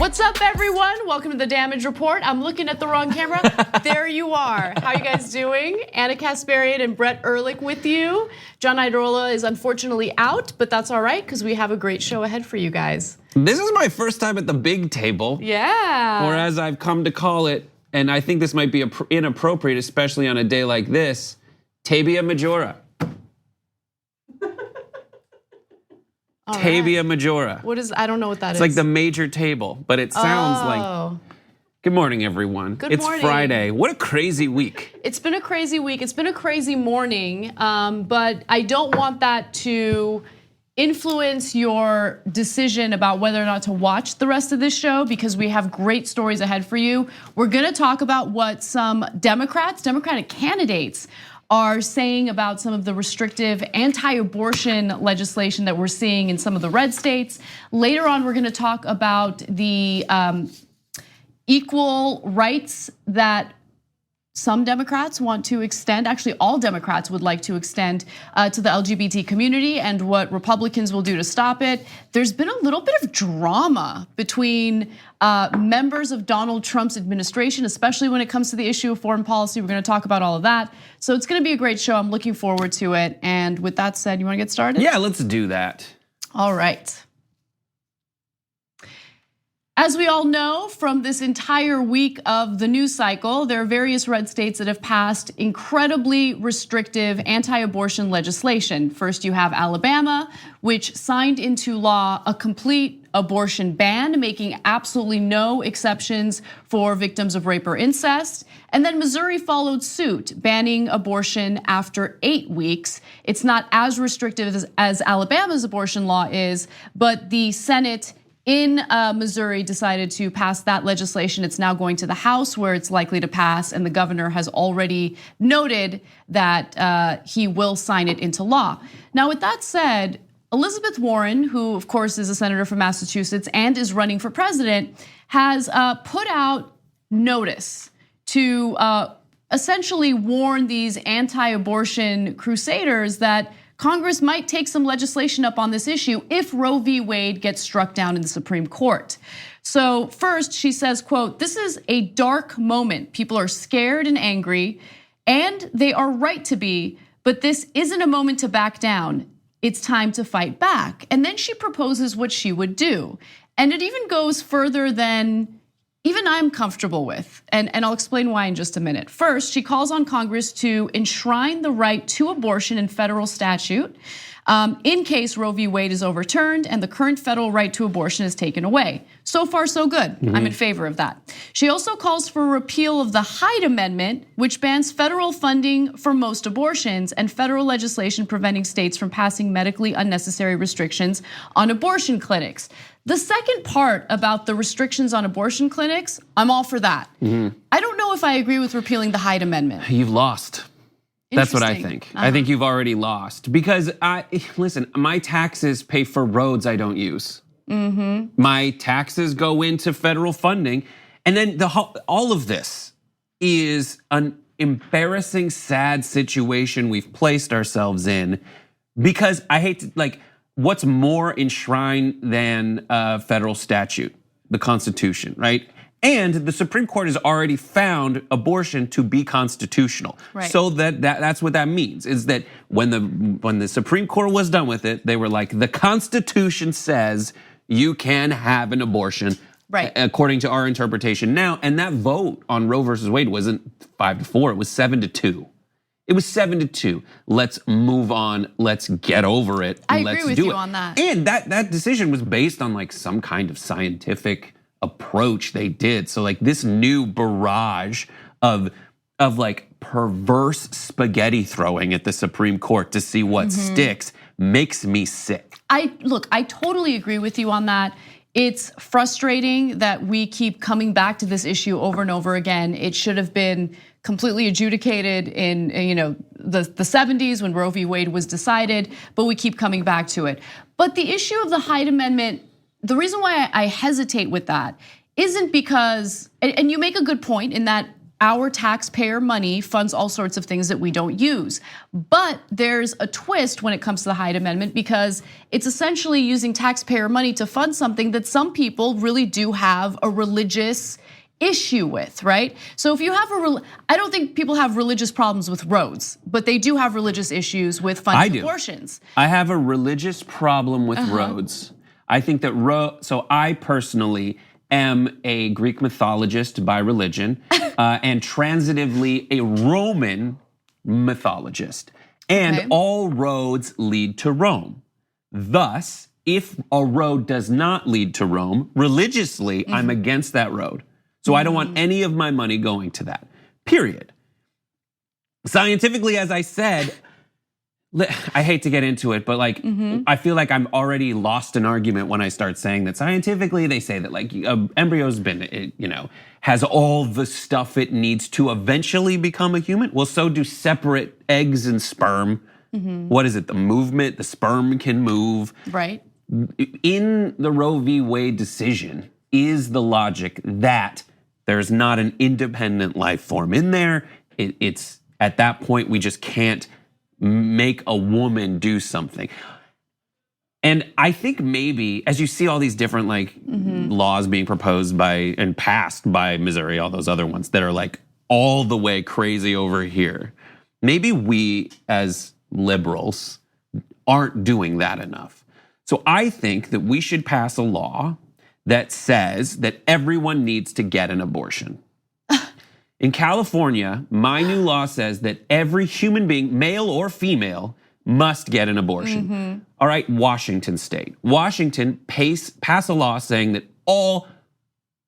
What's up, everyone? Welcome to the Damage Report. I'm looking at the wrong camera. There you are. How are you guys doing? Anna Kasparian and Brett Erlich with you. John Idarola is unfortunately out, but that's all right because we have a great show ahead for you guys. This is my first time at the big table. Yeah. Or as I've come to call it, and I think this might be inappropriate, especially on a day like this, Tabia Majora. Tabia Majora. What is? I don't know what that is. It's like the major table, but it sounds like. Good morning, everyone. Good it's morning. Friday. What a crazy week. It's been a crazy week. It's been a crazy morning, but I don't want that to influence your decision about whether or not to watch the rest of this show because we have great stories ahead for you. We're gonna talk about what some Democratic candidates are saying about some of the restrictive anti-abortion legislation that we're seeing in some of the red states. Later on, we're gonna talk about the equal rights that some Democrats want to extend, actually all Democrats would like to extend to the LGBT community and what Republicans will do to stop it. There's been a little bit of drama between members of Donald Trump's administration, especially when it comes to the issue of foreign policy. We're gonna talk about all of that. So it's gonna be a great show. I'm looking forward to it. And with that said, you wanna get started? Yeah, let's do that. All right. As we all know from this entire week of the news cycle, there are various red states that have passed incredibly restrictive anti-abortion legislation. First, you have Alabama, which signed into law a complete abortion ban, making absolutely no exceptions for victims of rape or incest. And then Missouri followed suit, banning abortion after 8 weeks. It's not as restrictive as Alabama's abortion law is, but the Senate in Missouri decided to pass that legislation. It's now going to the House where it's likely to pass, and the governor has already noted that he will sign it into law. Now, with that said, Elizabeth Warren, who of course is a senator from Massachusetts and is running for president, has put out notice to essentially warn these anti-abortion crusaders that Congress might take some legislation up on this issue if Roe v. Wade gets struck down in the Supreme Court. So first, she says, quote, "This is a dark moment. People are scared and angry, and they are right to be, but this isn't a moment to back down. It's time to fight back." And then she proposes what she would do. And it even goes further than even I'm comfortable with, and I'll explain why in just a minute. First, she calls on Congress to enshrine the right to abortion in federal statute in case Roe v. Wade is overturned and the current federal right to abortion is taken away. So far, so good. I'm in favor of that. She also calls for a repeal of the Heighten Amendment, which bans federal funding for most abortions and federal legislation preventing states from passing medically unnecessary restrictions on abortion clinics. The second part about the restrictions on abortion clinics, I'm all for that. I don't know if I agree with repealing the Heighten Amendment. You've lost. That's what I think. I think you've already lost because listen, my taxes pay for roads I don't use. My taxes go into federal funding, and then all of this is an embarrassing, sad situation we've placed ourselves in because I hate to what's more enshrined than a federal statute, the Constitution, right? And the Supreme Court has already found abortion to be constitutional. Right. So that's what that means, is that when the Supreme Court was done with it, they were like, the Constitution says you can have an abortion, right, according to our interpretation now. And that vote on Roe versus Wade wasn't 5-4, it was 7-2. It was 7-2. Let's move on. Let's get over it. I agree with you on that. And that decision was based on some kind of scientific approach they did. So this new barrage of perverse spaghetti throwing at the Supreme Court to see what sticks makes me sick. I totally agree with you on that. It's frustrating that we keep coming back to this issue over and over again. It should have been completely adjudicated in the 70s when Roe v. Wade was decided, but we keep coming back to it. But the issue of the Heighten Amendment, the reason why I hesitate with that isn't because, and you make a good point in that our taxpayer money funds all sorts of things that we don't use. But there's a twist when it comes to the Hyde Amendment because it's essentially using taxpayer money to fund something that some people really do have a religious issue with, right? So if you have I don't think people have religious problems with roads, but they do have religious issues with funding abortions. I have a religious problem with roads. I think that so I personally am a Greek mythologist by religion and transitively a Roman mythologist. And all roads lead to Rome. Thus, if a road does not lead to Rome, religiously, I'm against that road. So I don't want any of my money going to that, period. Scientifically, as I said, I hate to get into it, but like, I feel like I'm already lost an argument when I start saying that scientifically, they say that like embryo's been, has all the stuff it needs to eventually become a human. Well, so do separate eggs and sperm. What is it? The movement, the sperm can move. Right. In the Roe v. Wade decision is the logic that there's not an independent life form in there. It's at that point, we just can't make a woman do something. And I think maybe as you see all these different like laws being proposed by and passed by Missouri, all those other ones that are like all the way crazy over here, maybe we as liberals aren't doing that enough. So I think that we should pass a law that says that everyone needs to get an abortion. In California, my new law says that every human being, male or female, must get an abortion. All right, Washington State. Washington pass a law saying that all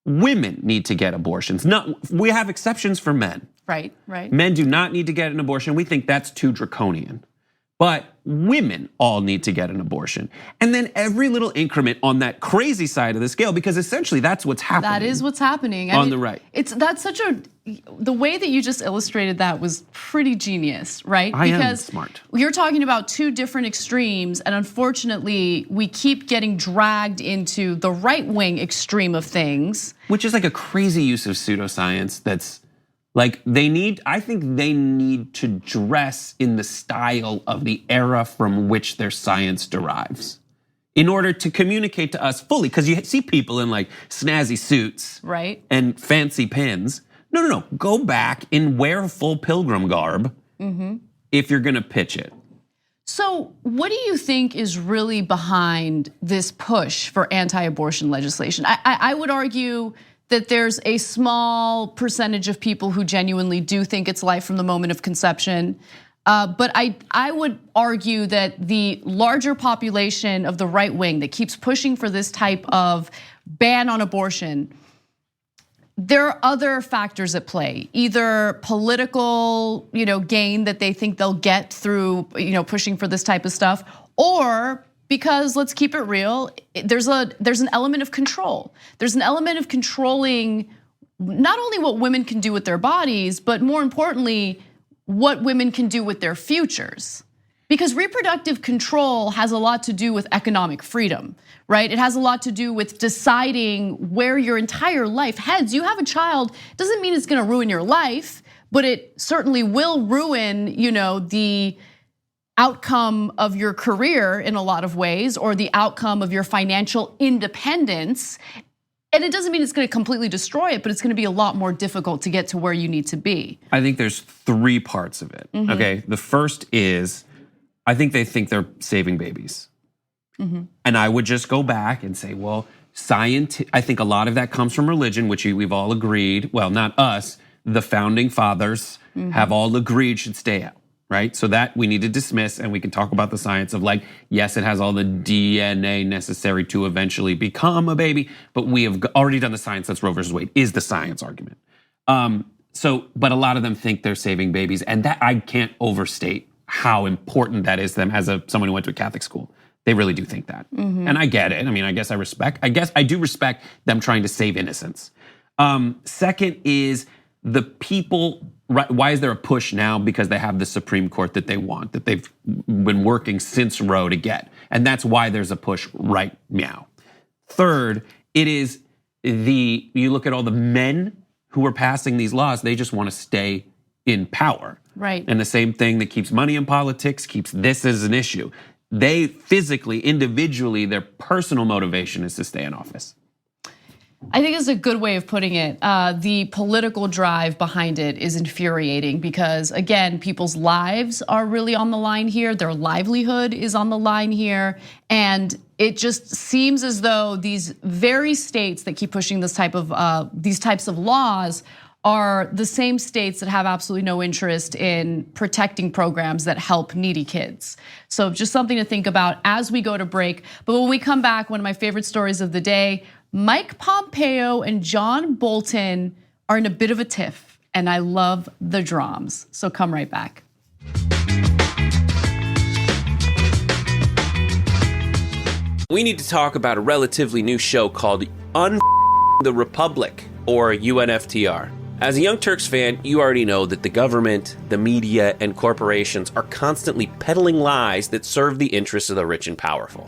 women need to get abortions. We have exceptions for men. Right. Men do not need to get an abortion. We think that's too draconian. But women all need to get an abortion. And then every little increment on that crazy side of the scale, because essentially that's what's happening. That is what's happening. On the right. The way that you just illustrated that was pretty genius, right? I am smart. You're talking about two different extremes, and unfortunately, we keep getting dragged into the right-wing extreme of things. Which is like a crazy use of pseudoscience that's like I think they need to dress in the style of the era from which their science derives in order to communicate to us fully. Because you see people in like snazzy suits and fancy pins. No, go back and wear full pilgrim garb if you're gonna pitch it. So what do you think is really behind this push for anti-abortion legislation? I would argue that there's a small percentage of people who genuinely do think it's life from the moment of conception. But I would argue that the larger population of the right wing that keeps pushing for this type of ban on abortion, there are other factors at play, either political, gain that they think they'll get through, pushing for this type of stuff, or because let's keep it real, there's an element of control. There's an element of controlling not only what women can do with their bodies, but more importantly, what women can do with their futures. Because reproductive control has a lot to do with economic freedom, right? It has a lot to do with deciding where your entire life heads. You have a child, doesn't mean it's gonna ruin your life, but it certainly will ruin, the outcome of your career in a lot of ways, or the outcome of your financial independence. And it doesn't mean it's gonna completely destroy it, but it's gonna be a lot more difficult to get to where you need to be. I think there's three parts of it, okay? The first is, I think they think they're saving babies. And I would just go back and say, well, I think a lot of that comes from religion, which we've all agreed, well, not us, the founding fathers have all agreed should stay out. Right, so that we need to dismiss, and we can talk about the science of like, yes, it has all the DNA necessary to eventually become a baby, but we have already done the science. That's Roe versus Wade is the science argument. But a lot of them think they're saving babies, and that I can't overstate how important that is to them as someone who went to a Catholic school. They really do think that, and I get it. I mean, I guess I do respect them trying to save innocence. Second is the people. Why is there a push now? Because they have the Supreme Court that they want, that they've been working since Roe to get. And that's why there's a push right now. Third, it is you look at all the men who are passing these laws, they just want to stay in power. Right. And the same thing that keeps money in politics keeps this as an issue. They physically, individually, their personal motivation is to stay in office. I think it's a good way of putting it. The political drive behind it is infuriating because, again, people's lives are really on the line here. Their livelihood is on the line here. And it just seems as though these very states that keep pushing these types of laws are the same states that have absolutely no interest in protecting programs that help needy kids. So just something to think about as we go to break. But when we come back, one of my favorite stories of the day, Mike Pompeo and John Bolton are in a bit of a tiff, and I love the drams. So come right back. We need to talk about a relatively new show called the Republic, or UNFTR. As a Young Turks fan, you already know that the government, the media, and corporations are constantly peddling lies that serve the interests of the rich and powerful.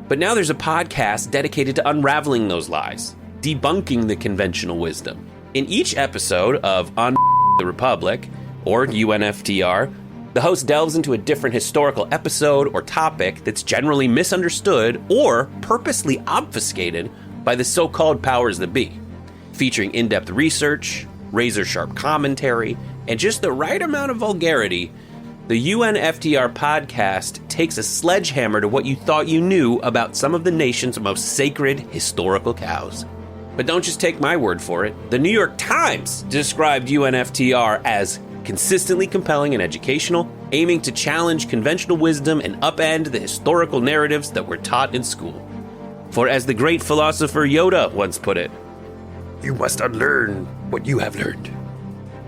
But now there's a podcast dedicated to unraveling those lies, debunking the conventional wisdom. In each episode of the Republic, or UNFTR, the host delves into a different historical episode or topic that's generally misunderstood or purposely obfuscated by the so-called powers that be. Featuring in-depth research, razor-sharp commentary, and just the right amount of vulgarity, the UNFTR podcast takes a sledgehammer to what you thought you knew about some of the nation's most sacred historical cows. But don't just take my word for it. The New York Times described UNFTR as consistently compelling and educational, aiming to challenge conventional wisdom and upend the historical narratives that were taught in school. For as the great philosopher Yoda once put it, "You must unlearn what you have learned."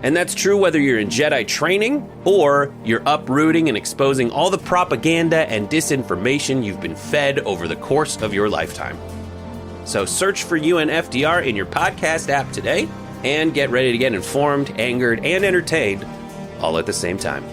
And that's true whether you're in Jedi training or you're uprooting and exposing all the propaganda and disinformation you've been fed over the course of your lifetime. So search for UNFTR in your podcast app today and get ready to get informed, angered, and entertained all at the same time.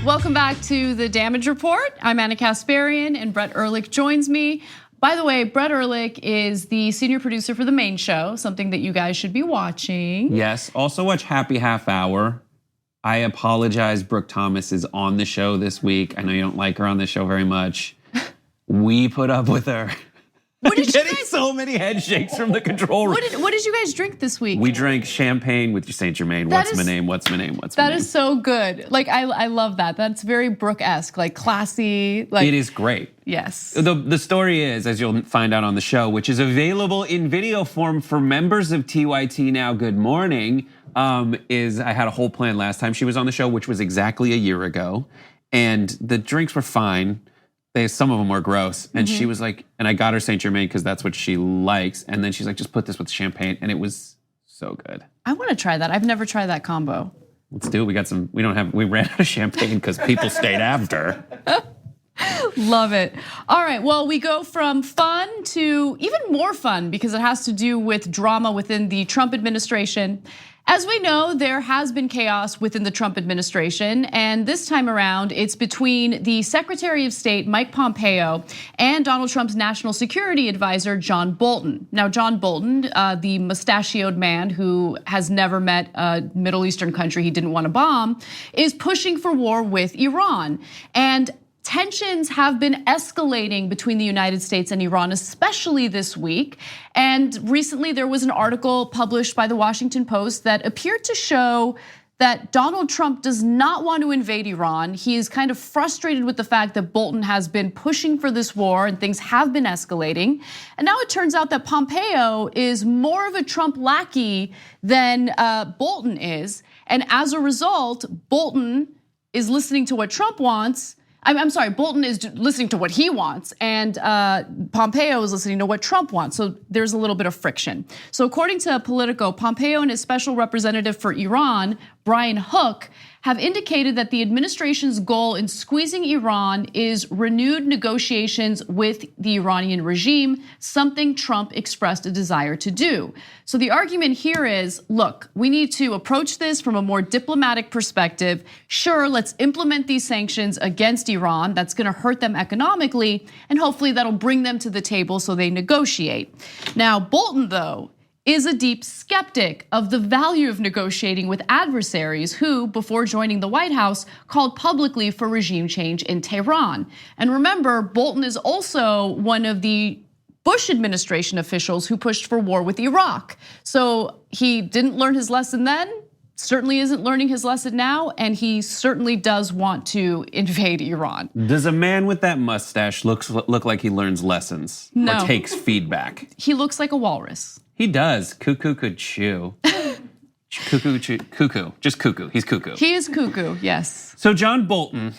Welcome back to the Damage Report. I'm Anna Kasparian and Brett Erlich joins me. By the way, Brett Erlich is the senior producer for the main show, something that you guys should be watching. Yes, also watch Happy Half Hour. I apologize, Brooke Thomas is on the show this week. I know you don't like her on the show very much. We put up with her. What did Getting so many head shakes from the control room. What did you guys drink this week? We drank champagne with Saint Germain. What's my name? What's my name? What's my name? That is so good. Like I love that. That's very Brooke-esque, like classy. Like it is great. Yes. The story is, as you'll find out on the show, which is available in video form for members of TYT Now. Good morning. Is I had a whole plan last time she was on the show, which was exactly a year ago, and the drinks were fine. Some of them were gross. And she was like, and I got her Saint Germain because that's what she likes. And then she's like, just put this with champagne. And it was so good. I want to try that. I've never tried that combo. Let's do it. We ran out of champagne because people stayed after. Love it. All right, well, we go from fun to even more fun because it has to do with drama within the Trump administration. As we know, there has been chaos within the Trump administration, and this time around, it's between the Secretary of State, Mike Pompeo, and Donald Trump's national security advisor, John Bolton. Now, John Bolton, the mustachioed man who has never met a Middle Eastern country he didn't want to bomb, is pushing for war with Iran. And tensions have been escalating between the United States and Iran, especially this week. And recently there was an article published by the Washington Post that appeared to show that Donald Trump does not want to invade Iran. He is kind of frustrated with the fact that Bolton has been pushing for this war and things have been escalating. And now it turns out that Pompeo is more of a Trump lackey than Bolton is. And as a result, Bolton is listening to what Trump wants. I'm sorry, Bolton is listening to what he wants, and Pompeo is listening to what Trump wants. So there's a little bit of friction. So according to Politico, Pompeo and his special representative for Iran, Brian Hook, have indicated that the administration's goal in squeezing Iran is renewed negotiations with the Iranian regime, something Trump expressed a desire to do. So the argument here is, look, we need to approach this from a more diplomatic perspective. Sure, let's implement these sanctions against Iran. That's gonna hurt them economically, and hopefully that'll bring them to the table so they negotiate. Now, Bolton, though, is a deep skeptic of the value of negotiating with adversaries who, before joining the White House, called publicly for regime change in Tehran. And remember, Bolton is also one of the Bush administration officials who pushed for war with Iraq. So he didn't learn his lesson then, certainly isn't learning his lesson now, and he certainly does want to invade Iran. Does a man with that mustache look like he learns lessons No. or takes feedback? He looks like a walrus. He does. Cuckoo could chew. Cuckoo. Just cuckoo. He's cuckoo. He is cuckoo, yes. So John Bolton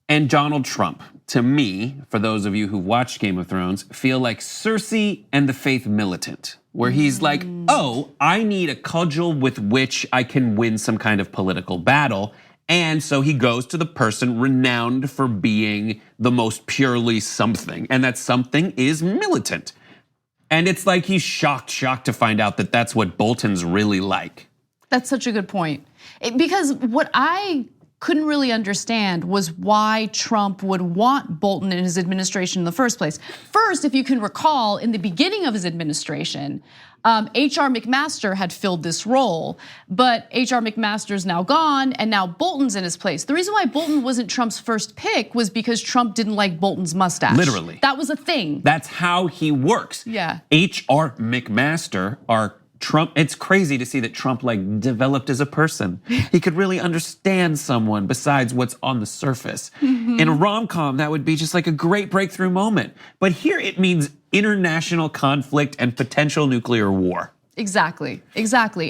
and Donald Trump, to me, for those of you who watched Game of Thrones, feel like Cersei and the Faith Militant, where he's like, oh, I need a cudgel with which I can win some kind of political battle. And so he goes to the person renowned for being the most purely something, and that something is militant. And it's like he's shocked to find out that that's what Bolton's really like. That's such a good point. Because what I couldn't really understand was why Trump would want Bolton in his administration in the first place. First, if you can recall, in the beginning of his administration, H.R. McMaster had filled this role, but H.R. McMaster's now gone, and now Bolton's in his place. The reason why Bolton wasn't Trump's first pick was because Trump didn't like Bolton's mustache. Literally. That was a thing. That's how he works. Yeah. H.R. McMaster, Trump, it's crazy to see that Trump like developed as a person. He could really understand someone besides what's on the surface. In a rom-com, that would be just like a great breakthrough moment. But here it means international conflict and potential nuclear war. Exactly.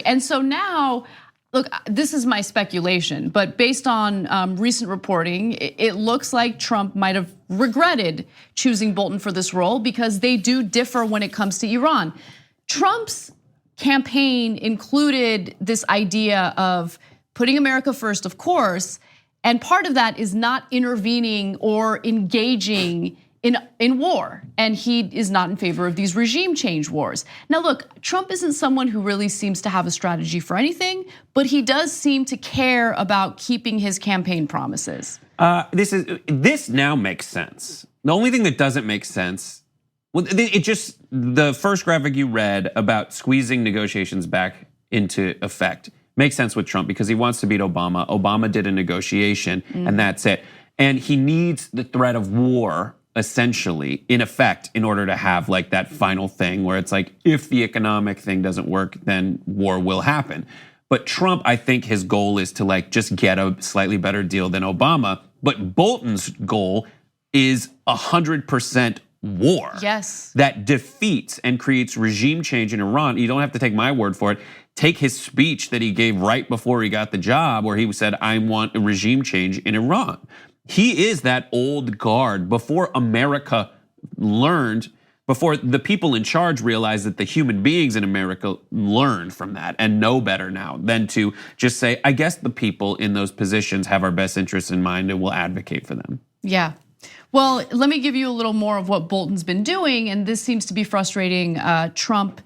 And so now, look, this is my speculation, but based on recent reporting, it looks like Trump might have regretted choosing Bolton for this role because they do differ when it comes to Iran. Trump's campaign included this idea of putting America first, of course, and part of that is not intervening or engaging in war, and he is not in favor of these regime change wars. Now look, Trump isn't someone who really seems to have a strategy for anything, but he does seem to care about keeping his campaign promises. This now makes sense. The only thing that doesn't make sense, well, the first graphic you read about squeezing negotiations back into effect makes sense with Trump because he wants to beat Obama. Obama did a negotiation and that's it. And he needs the threat of war essentially in effect in order to have like that final thing where it's like, if the economic thing doesn't work, then war will happen. But Trump, I think his goal is to like just get a slightly better deal than Obama. But Bolton's goal is 100% war. Yes. That defeats and creates regime change in Iran. You don't have to take my word for it. Take his speech that he gave right before he got the job where he said, I want a regime change in Iran. He is that old guard before America learned, before the people in charge realized that the human beings in America learned from that and know better now than to just say, I guess the people in those positions have our best interests in mind and will advocate for them. Yeah. Well, let me give you a little more of what Bolton's been doing, and this seems to be frustrating Trump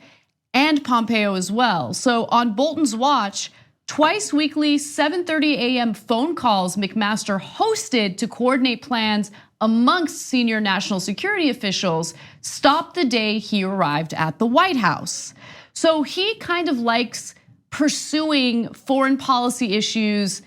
and Pompeo as well. So on Bolton's watch, twice weekly 7:30 a.m. phone calls McMaster hosted to coordinate plans amongst senior national security officials stopped the day he arrived at the White House. So he kind of likes pursuing foreign policy issues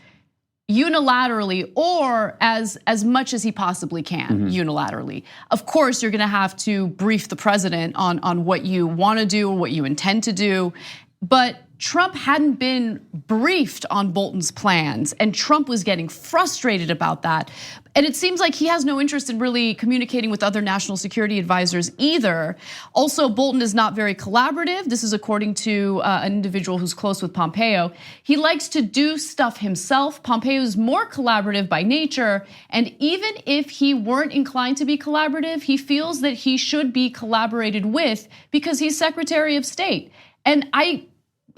unilaterally or as much as he possibly can unilaterally. Of course, you're gonna have to brief the president on what you wanna do or what you intend to do, but Trump hadn't been briefed on Bolton's plans, and Trump was getting frustrated about that. And it seems like he has no interest in really communicating with other national security advisors either. Also, Bolton is not very collaborative. This is according to an individual who's close with Pompeo. He likes to do stuff himself. Pompeo is more collaborative by nature, and even if he weren't inclined to be collaborative, he feels that he should be collaborated with because he's Secretary of State. And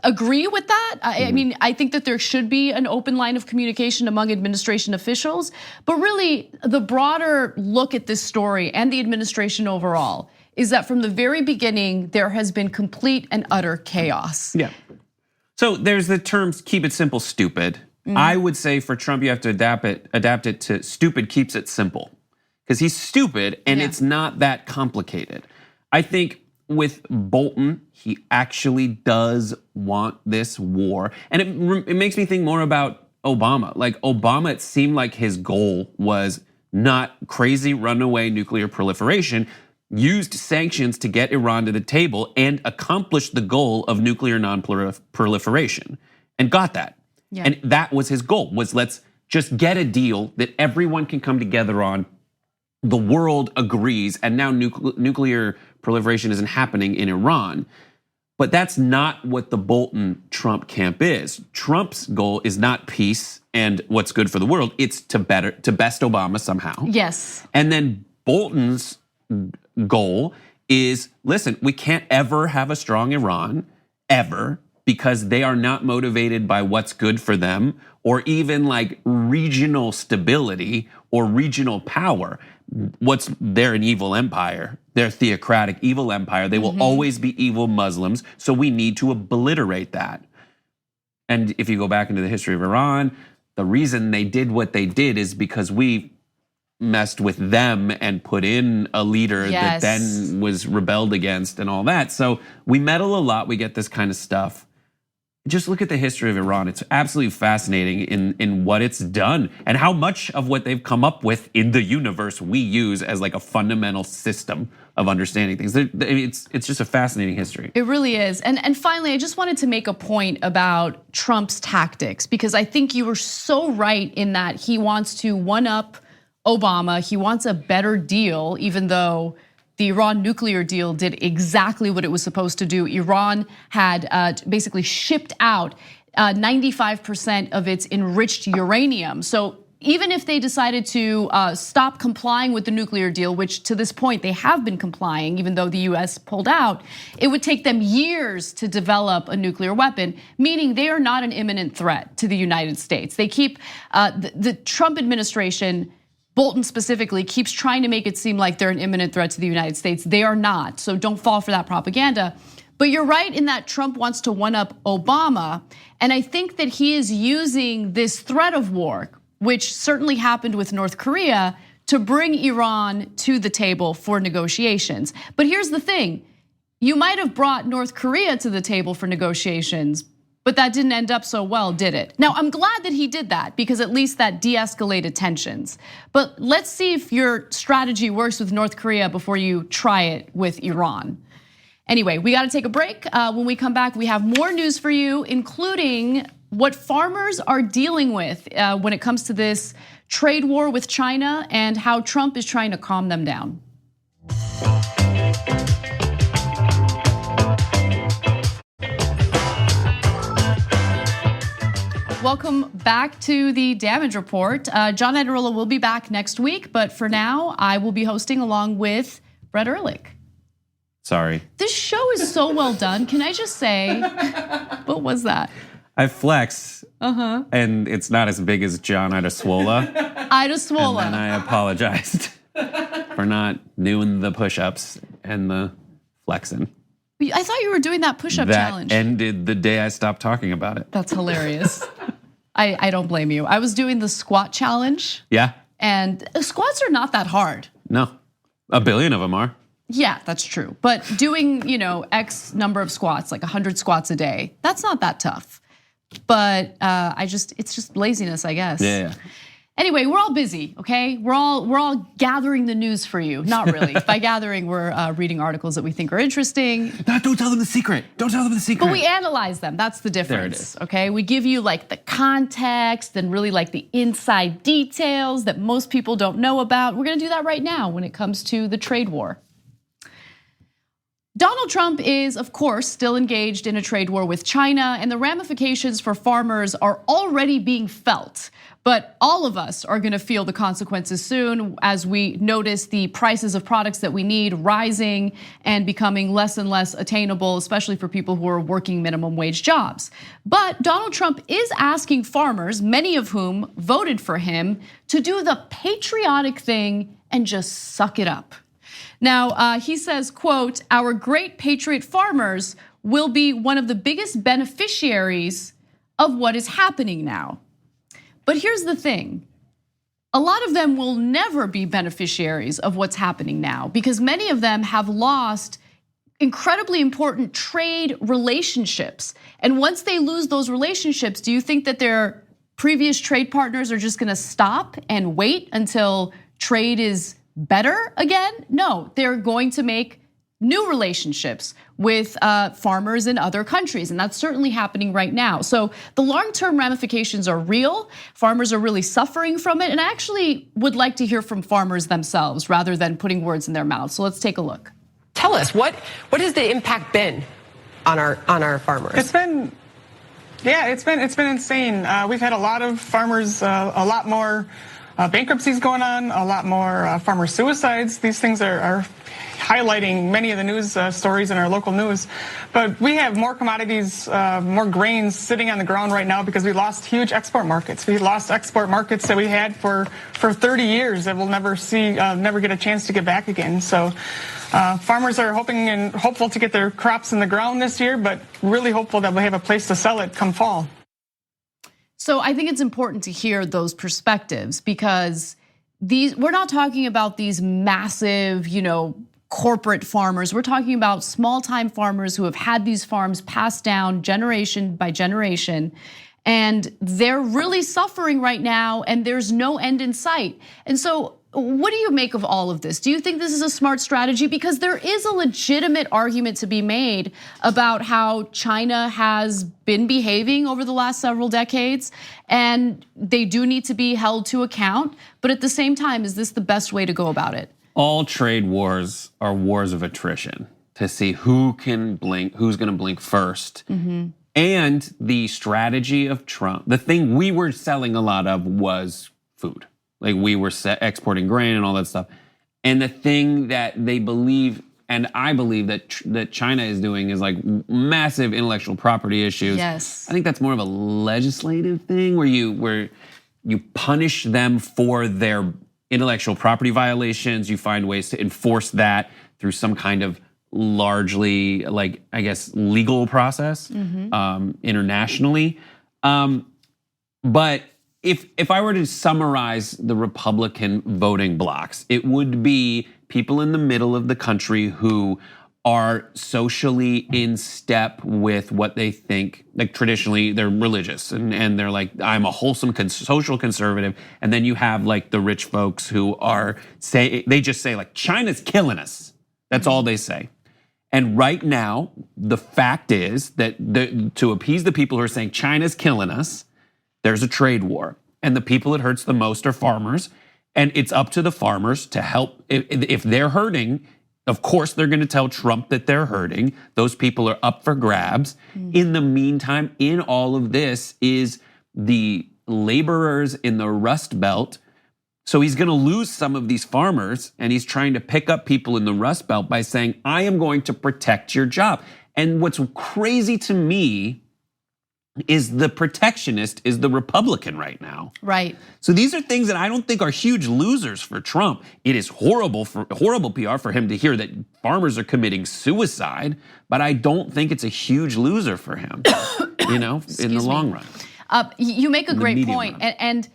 agree with that. I mean, I think that there should be an open line of communication among administration officials, but really the broader look at this story and the administration overall is that from the very beginning, there has been complete and utter chaos. Yeah. So there's the terms keep it simple, stupid. I would say for Trump, you have to adapt it to stupid keeps it simple. Because he's stupid and it's not that complicated. I think with Bolton, he actually does want this war. And it makes me think more about Obama. Like Obama, it seemed like his goal was not crazy runaway nuclear proliferation, used sanctions to get Iran to the table and accomplished the goal of nuclear non-proliferation and got that. Yeah. And that was his goal, was let's just get a deal that everyone can come together on. The world agrees, and now nuclear proliferation isn't happening in Iran. But that's not what the Bolton-Trump camp is. Trump's goal is not peace and what's good for the world. It's to best Obama somehow. Yes. And then Bolton's goal is, listen, we can't ever have a strong Iran, ever, because they are not motivated by what's good for them or even like regional stability or regional power. They're an evil empire. They're a theocratic evil empire. They will always be evil Muslims. So we need to obliterate that. And if you go back into the history of Iran, the reason they did what they did is because we messed with them and put in a leader that then was rebelled against and all that. So we meddle a lot. We get this kind of stuff. Just look at the history of Iran. It's absolutely fascinating in what it's done and how much of what they've come up with in the universe we use as like a fundamental system of understanding things. It's just a fascinating history. It really is. And finally, I just wanted to make a point about Trump's tactics, because I think you were so right in that he wants to one-up Obama. He wants a better deal, even though the Iran nuclear deal did exactly what it was supposed to do. Iran had basically shipped out 95% of its enriched uranium. So even if they decided to stop complying with the nuclear deal, which to this point they have been complying, even though the US pulled out, it would take them years to develop a nuclear weapon, meaning they are not an imminent threat to the United States. They keep, the Trump administration, Bolton specifically, keeps trying to make it seem like they're an imminent threat to the United States. They are not, so don't fall for that propaganda. But you're right in that Trump wants to one-up Obama, and I think that he is using this threat of war, which certainly happened with North Korea, to bring Iran to the table for negotiations. But here's the thing, you might have brought North Korea to the table for negotiations, but that didn't end up so well, did it? Now, I'm glad that he did that because at least that de-escalated tensions. But let's see if your strategy works with North Korea before you try it with Iran. Anyway, we gotta take a break. When we come back, we have more news for you, including what farmers are dealing with when it comes to this trade war with China and how Trump is trying to calm them down. Welcome back to the Damage Report. John Ederola will be back next week, but for now, I will be hosting along with Brett Erlich. Sorry. This show is so well done. Can I just say, what was that? I flex, and it's not as big as John Idaswola. Idaswola. And then I apologized for not doing the push-ups and the flexing. I thought you were doing that push-up challenge. That ended the day I stopped talking about it. That's hilarious. I don't blame you. I was doing the squat challenge. Yeah. And squats are not that hard. No, a billion of them are. Yeah, that's true. But doing, X number of squats, like 100 squats a day, that's not that tough. But it's just laziness, I guess. Yeah. Anyway, we're all busy, okay? We're all gathering the news for you. Not really. By gathering, we're reading articles that we think are interesting. No, don't tell them the secret. Don't tell them the secret. But we analyze them. That's the difference. There it is. Okay? We give you like the context and really like the inside details that most people don't know about. We're gonna do that right now when it comes to the trade war. Donald Trump is, of course, still engaged in a trade war with China, and the ramifications for farmers are already being felt. But all of us are gonna feel the consequences soon as we notice the prices of products that we need rising and becoming less and less attainable, especially for people who are working minimum wage jobs. But Donald Trump is asking farmers, many of whom voted for him, to do the patriotic thing and just suck it up. Now, he says, quote, "Our great patriot farmers will be one of the biggest beneficiaries of what is happening now." But here's the thing. A lot of them will never be beneficiaries of what's happening now because many of them have lost incredibly important trade relationships. And once they lose those relationships, do you think that their previous trade partners are just gonna stop and wait until trade is better again? No, they're going to make new relationships with farmers in other countries, and that's certainly happening right now. So the long-term ramifications are real. Farmers are really suffering from it, and I actually would like to hear from farmers themselves rather than putting words in their mouths. So let's take a look. Tell us, what has the impact been on our farmers? It's been insane. We've had a lot of farmers, a lot more bankruptcies going on, a lot more farmer suicides. These things are highlighting many of the news stories in our local news. But we have more commodities, more grains sitting on the ground right now because we lost huge export markets. We lost export markets that we had for 30 years that we'll never get a chance to get back again. So farmers are hoping and hopeful to get their crops in the ground this year, but really hopeful that we'll have a place to sell it come fall. So I think it's important to hear those perspectives because we're not talking about these massive, corporate farmers. We're talking about small-time farmers who have had these farms passed down generation by generation, and they're really suffering right now, and there's no end in sight. And so what do you make of all of this? Do you think this is a smart strategy? Because there is a legitimate argument to be made about how China has been behaving over the last several decades, and they do need to be held to account. But at the same time, is this the best way to go about it? All trade wars are wars of attrition to see who's gonna blink first. Mm-hmm. And the strategy of Trump, the thing we were selling a lot of was food. Like we were exporting grain and all that stuff. And the thing that they believe, and I believe that China is doing is like massive intellectual property issues. Yes. I think that's more of a legislative thing where you punish them for their intellectual property violations. You find ways to enforce that through some kind of largely, like, I guess, legal process internationally. But if I were to summarize the Republican voting blocs, it would be people in the middle of the country who are socially in step with what they think. Like traditionally, they're religious and they're like, I'm a wholesome social conservative. And then you have like the rich folks who they just say like, China's killing us. That's all they say. And right now, the fact is that to appease the people who are saying China's killing us, there's a trade war. And the people it hurts the most are farmers. And it's up to the farmers to help. If they're hurting, of course, they're gonna tell Trump that they're hurting. Those people are up for grabs. In the meantime, in all of this is the laborers in the Rust Belt. So he's gonna lose some of these farmers, and he's trying to pick up people in the Rust Belt by saying, I am going to protect your job. And what's crazy to me is the protectionist is the Republican right now. Right. So these are things that I don't think are huge losers for Trump. It is horrible PR for him to hear that farmers are committing suicide, but I don't think it's a huge loser for him, in the long run. You make a great point, and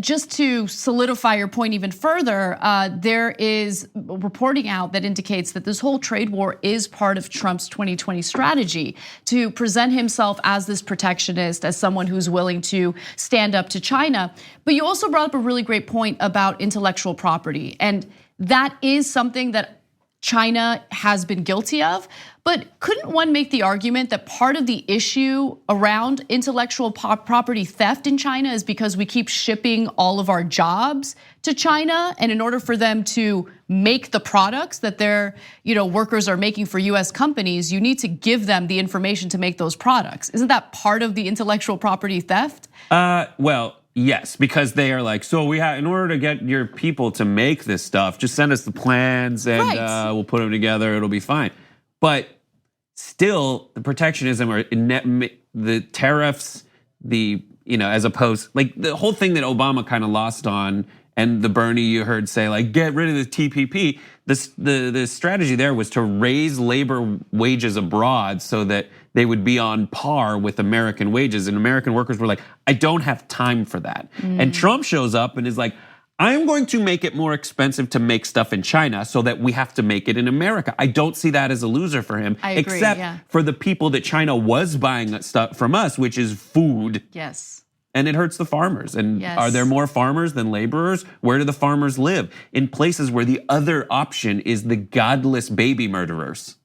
just to solidify your point even further, there is reporting out that indicates that this whole trade war is part of Trump's 2020 strategy to present himself as this protectionist, as someone who's willing to stand up to China. But you also brought up a really great point about intellectual property, and that is something that China has been guilty of. But couldn't one make the argument that part of the issue around intellectual property theft in China is because we keep shipping all of our jobs to China, and in order for them to make the products that their workers are making for US companies, you need to give them the information to make those products. Isn't that part of the intellectual property theft? Well, yes, because they are like, so we have, in order to get your people to make this stuff, just send us the plans and we'll put them together, it'll be fine. But still, the protectionism or the tariffs, as opposed, like the whole thing that Obama kind of lost on, and the Bernie you heard say like, get rid of the TPP. The strategy there was to raise labor wages abroad so that they would be on par with American wages, and American workers were like, I don't have time for that. And Trump shows up and is like, I'm going to make it more expensive to make stuff in China so that we have to make it in America. I don't see that as a loser for him, except for the people that China was buying stuff from us, which is food. Yes. And it hurts the farmers. And are there more farmers than laborers? Where do the farmers live? In places where the other option is the godless baby murderers.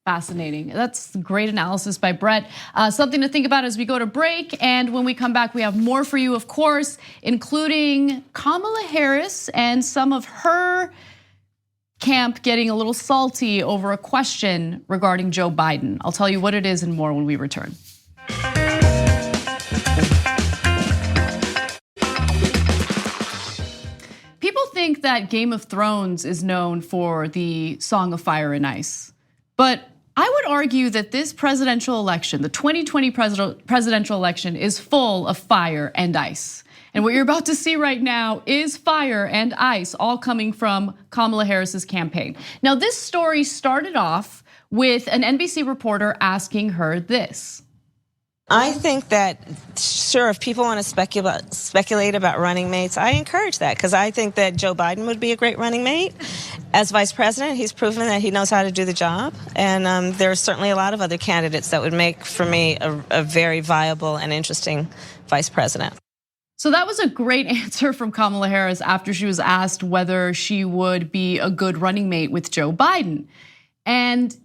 Fascinating. That's great analysis by Brett. Something to think about as we go to break. And when we come back, we have more for you, of course, including Kamala Harris and some of her camp getting a little salty over a question regarding Joe Biden. I'll tell you what it is and more when we return. People think that Game of Thrones is known for the Song of Fire and Ice, but I would argue that this presidential election, the 2020 presidential election, is full of fire and ice. And what you're about to see right now is fire and ice, all coming from Kamala Harris's campaign. Now, this story started off with an NBC reporter asking her this. I think that, sure, if people want to speculate about running mates, I encourage that, because I think that Joe Biden would be a great running mate. As vice president, he's proven that he knows how to do the job. And there are certainly a lot of other candidates that would make, for me, a very viable and interesting vice president. So that was a great answer from Kamala Harris after she was asked whether she would be a good running mate with Joe Biden. And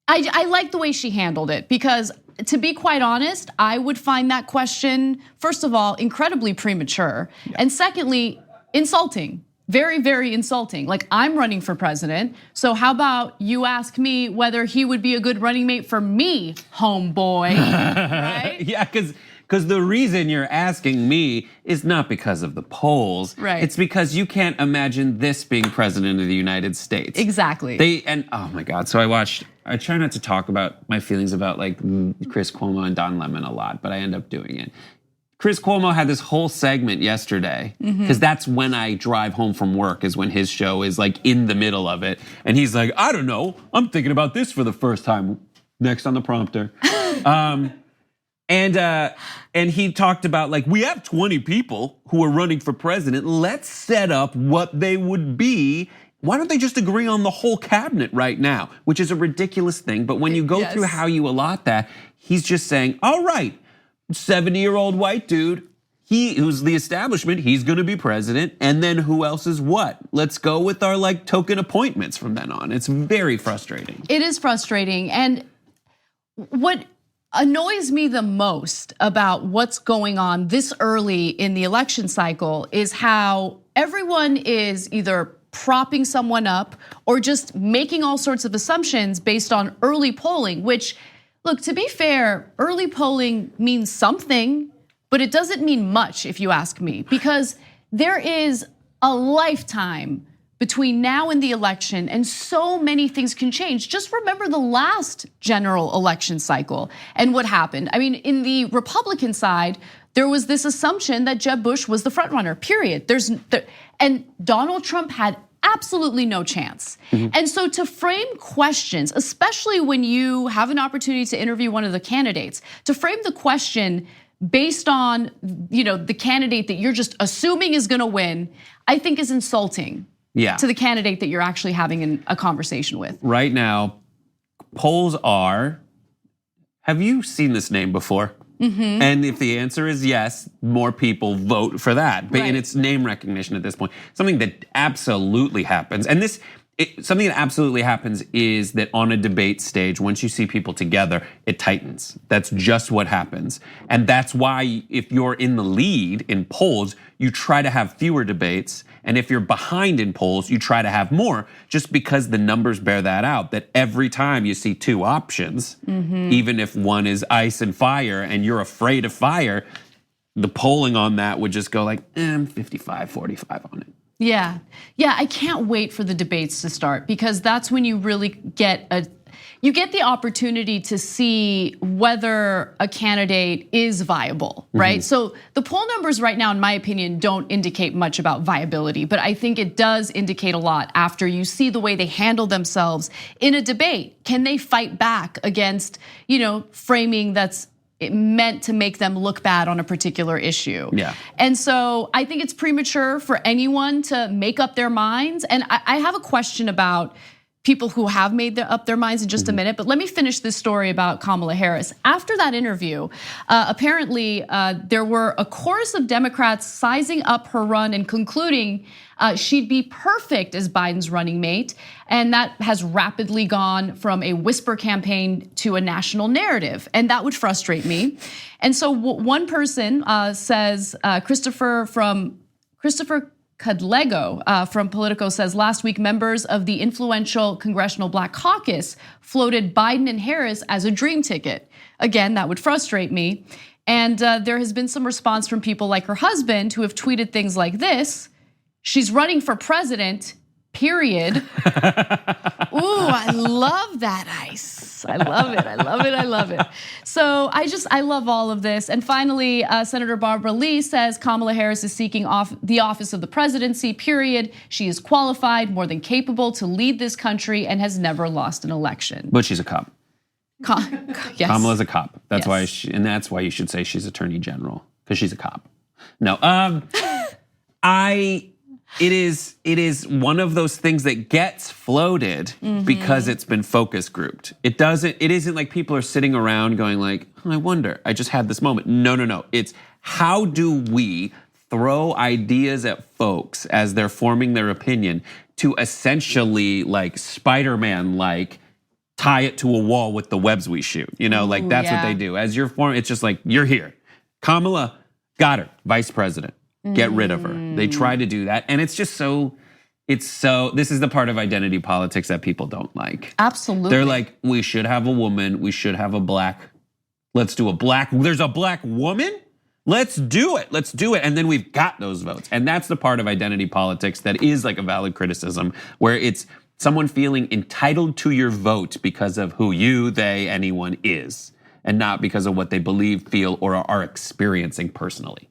I like the way she handled it, because to be quite honest, I would find that question, first of all, incredibly premature. And secondly, insulting, very, very insulting. Like, I'm running for president, so how about you ask me whether he would be a good running mate for me, homeboy, right? Yeah, because the reason you're asking me is not because of the polls. Right. It's because you can't imagine this being president of the United States. Exactly. Oh my God, so I try not to talk about my feelings about like Chris Cuomo and Don Lemon a lot, but I end up doing it. Chris Cuomo had this whole segment yesterday, because that's when I drive home from work, is when his show is like in the middle of it. And he's like, I don't know, I'm thinking about this for the first time. Next on the prompter. And he talked about, like, we have 20 people who are running for president. Let's set up what they would be. Why don't they just agree on the whole cabinet right now? Which is a ridiculous thing. But when you go through how you allot that, he's just saying, all right, 70-year-old white dude, who's the establishment, he's gonna be president. And then who else is what? Let's go with our like token appointments from then on. It's very frustrating. It is frustrating. And what annoys me the most about what's going on this early in the election cycle is how everyone is either propping someone up or just making all sorts of assumptions based on early polling, which, look, to be fair, early polling means something, but it doesn't mean much if you ask me, because there is a lifetime between now and the election, and so many things can change. Just remember the last general election cycle and what happened. I mean, in the Republican side, there was this assumption that Jeb Bush was the front runner, period. And Donald Trump had absolutely no chance. And so to frame questions, especially when you have an opportunity to interview one of the candidates, to frame the question based on the candidate that you're just assuming is gonna win, I think is insulting. To the candidate that you're actually having a conversation with. Right now, polls are, have you seen this name before? And if the answer is yes, more people vote for that. But and it's name recognition at this point, something that absolutely happens. And this something that absolutely happens is that on a debate stage, once you see people together, it tightens. That's just what happens. And that's why if you're in the lead in polls, you try to have fewer debates. And if you're behind in polls, you try to have more, just because the numbers bear that out, that every time you see two options, even if one is ice and fire and you're afraid of fire, the polling on that would just go like, 55-45 on it. Yeah, I can't wait for the debates to start, because that's when you really get the opportunity to see whether a candidate is viable, right? So the poll numbers right now, in my opinion, don't indicate much about viability, but I think it does indicate a lot after you see the way they handle themselves in a debate. Can they fight back against, framing that's meant to make them look bad on a particular issue? Yeah. And so I think it's premature for anyone to make up their minds. And I have a question about people who have made up their minds in just a minute, but let me finish this story about Kamala Harris. After that interview, apparently there were a chorus of Democrats sizing up her run and concluding she'd be perfect as Biden's running mate. And that has rapidly gone from a whisper campaign to a national narrative. And that would frustrate me. And so one person says, Christopher Cudlego from Politico says, last week members of the influential Congressional Black Caucus floated Biden and Harris as a dream ticket. Again, that would frustrate me. And there has been some response from people like her husband who have tweeted things like this: she's running for president, period. Ooh, I love that ice. I love it, I love it, I love it. So I love all of this. And finally, Senator Barbara Lee says Kamala Harris is seeking the office of the presidency, period. She is qualified, more than capable to lead this country, and has never lost an election. But she's a cop. Yes. Kamala's a cop. That's Yes. why, that's why you should say she's attorney general, because she's a cop. No, It is one of those things that gets floated because it's been focus grouped. It isn't like people are sitting around going like, I wonder, I just had this moment. No. It's how do we throw ideas at folks as they're forming their opinion to essentially, like Spider-Man, like tie it to a wall with the webs we shoot. Like that's what they do. As you're forming, it's just like, you're here. Kamala, got her, vice president. Get rid of her. They try to do that. And it's just this is the part of identity politics that people don't like. Absolutely. They're like, we should have a woman, we should have a black, there's a black woman? Let's do it. And then we've got those votes. And that's the part of identity politics that is like a valid criticism, where it's someone feeling entitled to your vote because of who you, they, anyone is, and not because of what they believe, feel, or are experiencing personally.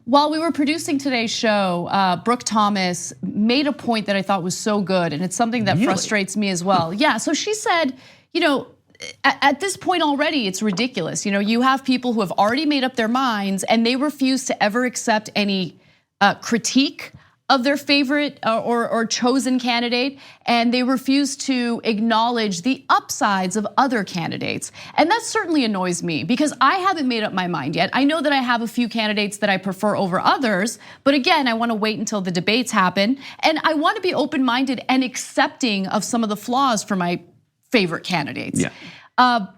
While we were producing today's show, Brooke Thomas made a point that I thought was so good, and it's something that frustrates me as well. Yeah, so she said, at this point already, it's ridiculous. You have people who have already made up their minds, and they refuse to ever accept any critique of their favorite or chosen candidate, and they refuse to acknowledge the upsides of other candidates. And that certainly annoys me, because I haven't made up my mind yet. I know that I have a few candidates that I prefer over others, but again, I want to wait until the debates happen, and I want to be open-minded and accepting of some of the flaws for my favorite candidates. Yeah.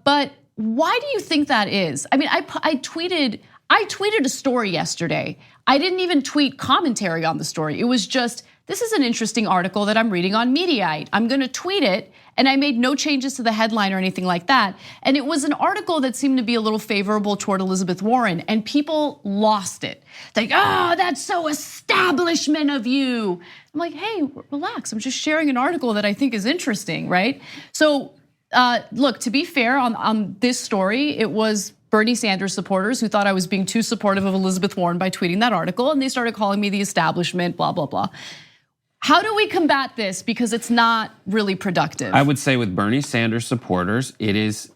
But why do you think that is? I mean, I tweeted a story yesterday. I didn't even tweet commentary on the story. It was just, this is an interesting article that I'm reading on Mediaite. I'm gonna tweet it, and I made no changes to the headline or anything like that. And it was an article that seemed to be a little favorable toward Elizabeth Warren, and people lost it. Like, that's so establishment of you. I'm like, hey, relax. I'm just sharing an article that I think is interesting, right? So look, to be fair on this story, it was Bernie Sanders supporters who thought I was being too supportive of Elizabeth Warren by tweeting that article, and they started calling me the establishment, blah, blah, blah. How do we combat this? Because it's not really productive. I would say with Bernie Sanders supporters, it is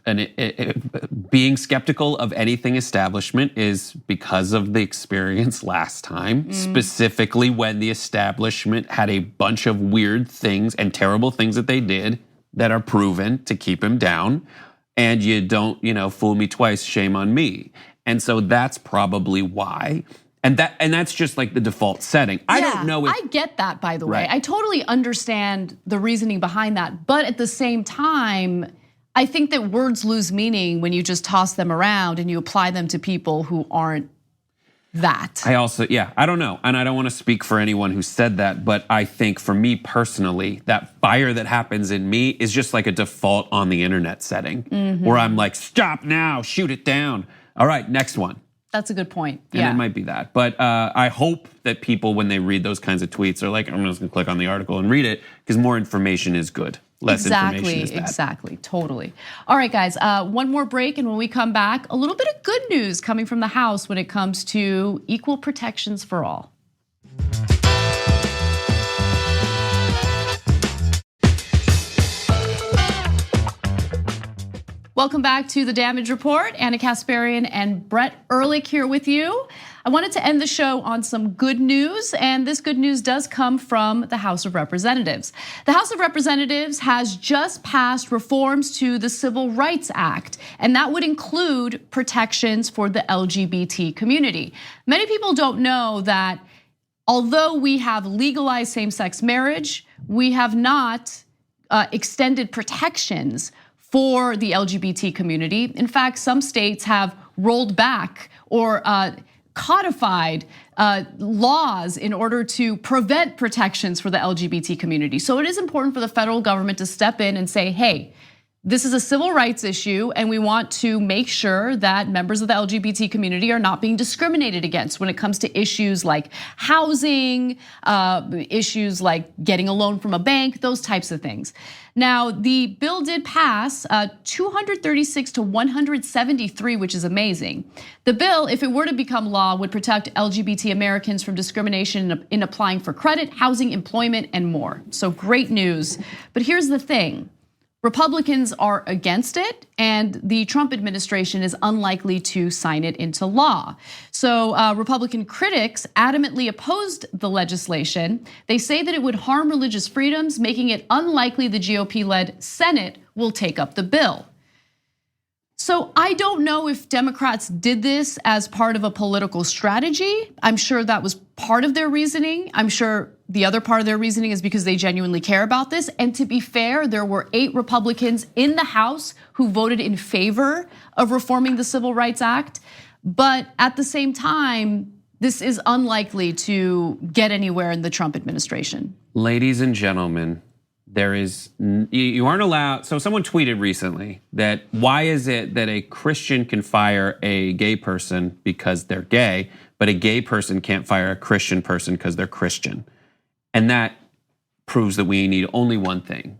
being skeptical of anything establishment is because of the experience last time, specifically when the establishment had a bunch of weird things and terrible things that they did that are proven to keep him down. And you don't, fool me twice, shame on me. And so that's probably why. And that's just like the default setting. I don't know if I get that, by the way. Right. I totally understand the reasoning behind that. But at the same time, I think that words lose meaning when you just toss them around and you apply them to people who aren't that. I don't know. And I don't want to speak for anyone who said that, but I think for me personally, that fire that happens in me is just like a default on the internet setting where I'm like, stop now, shoot it down. All right, next one. That's a good point. And it might be that. But I hope that people, when they read those kinds of tweets, are like, I'm just gonna click on the article and read it, because more information is good. Less information is bad. Exactly, totally. All right, guys, one more break, and when we come back, a little bit of good news coming from the House when it comes to equal protections for all. Welcome back to the Damage Report. Anna Kasparian and Brett Erlich here with you. I wanted to end the show on some good news, and this good news does come from the House of Representatives. The House of Representatives has just passed reforms to the Civil Rights Act, and that would include protections for the LGBT community. Many people don't know that although we have legalized same-sex marriage, we have not extended protections for the LGBT community. In fact, some states have rolled back or codified laws in order to prevent protections for the LGBT community. So it is important for the federal government to step in and say, hey, this is a civil rights issue, and we want to make sure that members of the LGBT community are not being discriminated against when it comes to issues like housing, issues like getting a loan from a bank, those types of things. Now, the bill did pass 236 to 173, which is amazing. The bill, if it were to become law, would protect LGBT Americans from discrimination in applying for credit, housing, employment, and more. So great news. But here's the thing. Republicans are against it, and the Trump administration is unlikely to sign it into law. So Republican critics adamantly opposed the legislation. They say that it would harm religious freedoms, making it unlikely the GOP-led Senate will take up the bill. So I don't know if Democrats did this as part of a political strategy. I'm sure that was part of their reasoning. I'm sure the other part of their reasoning is because they genuinely care about this. And to be fair, there were 8 Republicans in the House who voted in favor of reforming the Civil Rights Act. But at the same time, this is unlikely to get anywhere in the Trump administration. Ladies and gentlemen, you aren't allowed. So someone tweeted recently that why is it that a Christian can fire a gay person because they're gay, but a gay person can't fire a Christian person because they're Christian? And that proves that we need only one thing.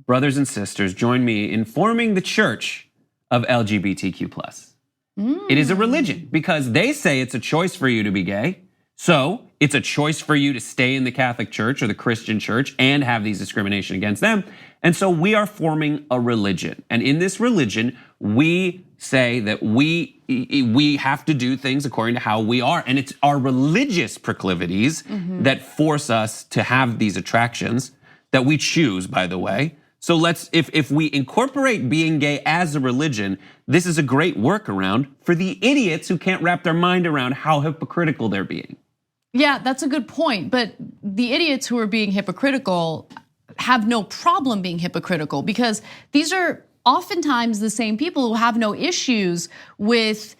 Brothers and sisters, join me in forming the church of LGBTQ+. It is a religion because they say it's a choice for you to be gay. So it's a choice for you to stay in the Catholic Church or the Christian Church and have these discrimination against them. And so we are forming a religion. And in this religion, we say that we have to do things according to how we are. And it's our religious proclivities that force us to have these attractions that we choose, by the way. So if we incorporate being gay as a religion, this is a great workaround for the idiots who can't wrap their mind around how hypocritical they're being. Yeah, that's a good point. But the idiots who are being hypocritical have no problem being hypocritical because these are oftentimes the same people who have no issues with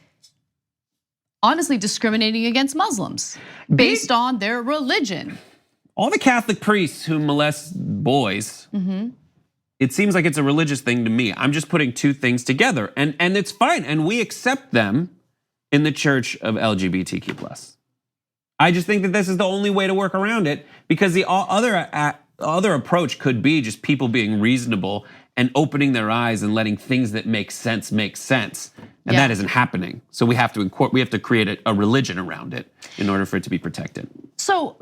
honestly discriminating against Muslims based on their religion. All the Catholic priests who molest boys, it seems like it's a religious thing to me. I'm just putting two things together and it's fine. And we accept them in the church of LGBTQ+. I just think that this is the only way to work around it because the other approach could be just people being reasonable and opening their eyes and letting things that make sense. And that isn't happening. So we have to create a religion around it in order for it to be protected. So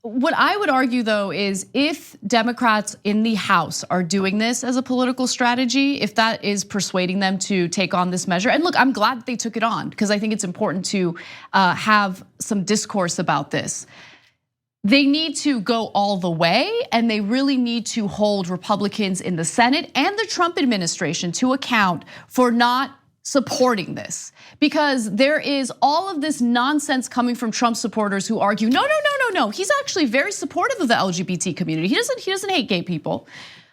what I would argue though is if Democrats in the House are doing this as a political strategy, if that is persuading them to take on this measure, and look, I'm glad that they took it on because I think it's important to have some discourse about this. They need to go all the way and they really need to hold Republicans in the Senate and the Trump administration to account for not supporting this, because there is all of this nonsense coming from Trump supporters who argue, no, he's actually very supportive of the LGBT community. He doesn't hate gay people.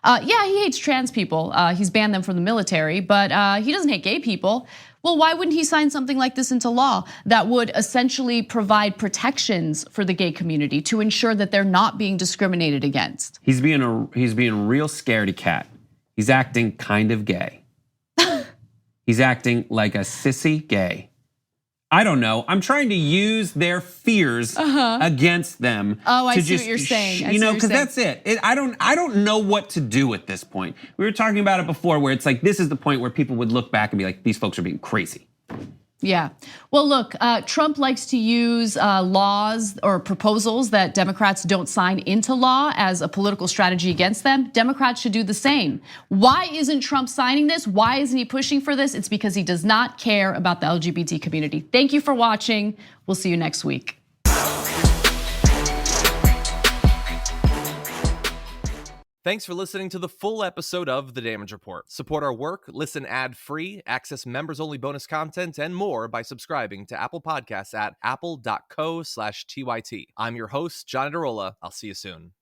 Yeah, he hates trans people. He's banned them from the military, but he doesn't hate gay people. Well, why wouldn't he sign something like this into law that would essentially provide protections for the gay community to ensure that they're not being discriminated against? He's being a real scaredy cat. He's acting kind of gay. He's acting like a sissy gay. I don't know. I'm trying to use their fears against them. Oh, I see what you're saying. You know, because that's it. I don't know what to do at this point. We were talking about it before, where it's like this is the point where people would look back and be like, these folks are being crazy. Yeah. Well, look, Trump likes to use laws or proposals that Democrats don't sign into law as a political strategy against them. Democrats should do the same. Why isn't Trump signing this? Why isn't he pushing for this? It's because he does not care about the LGBT community. Thank you for watching. We'll see you next week. Thanks for listening to the full episode of The Damage Report. Support our work, listen ad-free, access members-only bonus content, and more by subscribing to Apple Podcasts at apple.co/TYT. I'm your host, John Adarola. I'll see you soon.